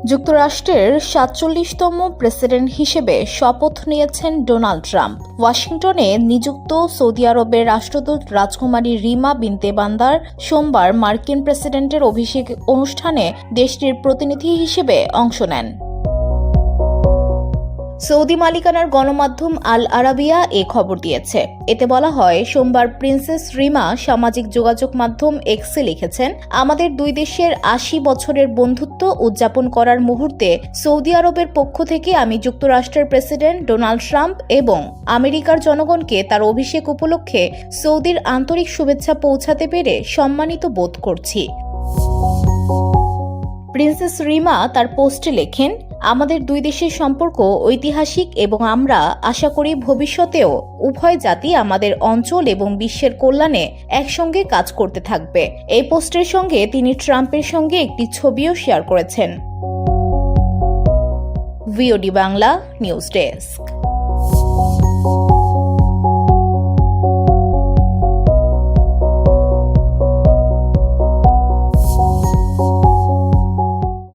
যুক্তরাষ্ট্রের ৪৭তম প্রেসিডেন্ট হিসেবে শপথ নিয়েছেন ডোনাল্ড ট্রাম্প। ওয়াশিংটনে নিযুক্ত সৌদি আরবের রাষ্ট্রদূত রাজকুমারী রিমা বিনতে বান্দার সোমবার মার্কিন প্রেসিডেন্টের অভিষেক অনুষ্ঠানে দেশটির প্রতিনিধি হিসেবে অংশ নেন। সৌদি মালিকানার গণমাধ্যম আল আরাবিয়া এ খবর দিয়েছে। এতে বলা হয়, সোমবার প্রিন্সেস রিমা সামাজিক যোগাযোগ মাধ্যম এক্সে লিখেছেন, আমাদের দুই দেশের ৮০ বছরের বন্ধুত্ব উদযাপন করার মুহূর্তে সৌদি আরবের পক্ষ থেকে আমি যুক্তরাষ্ট্রের প্রেসিডেন্ট ডোনাল্ড ট্রাম্প এবং আমেরিকার জনগণকে তার অভিষেক উপলক্ষে সৌদির আন্তরিক শুভেচ্ছা পৌঁছাতে পেরে সম্মানিত বোধ করছি। প্রিন্সেস রিমা তার পোস্টে লেখেন, আমাদের দুই দেশের সম্পর্ক ঐতিহাসিক এবং আমরা আশা করি ভবিষ্যতেও উভয় জাতি আমাদের অঞ্চল এবং বিশ্বের কল্যাণে একসঙ্গে কাজ করতে থাকবে। এই পোস্টের সঙ্গে তিনি ট্রাম্পের সঙ্গে একটি ছবিও শেয়ার করেছেন। VOD Bangla news desk.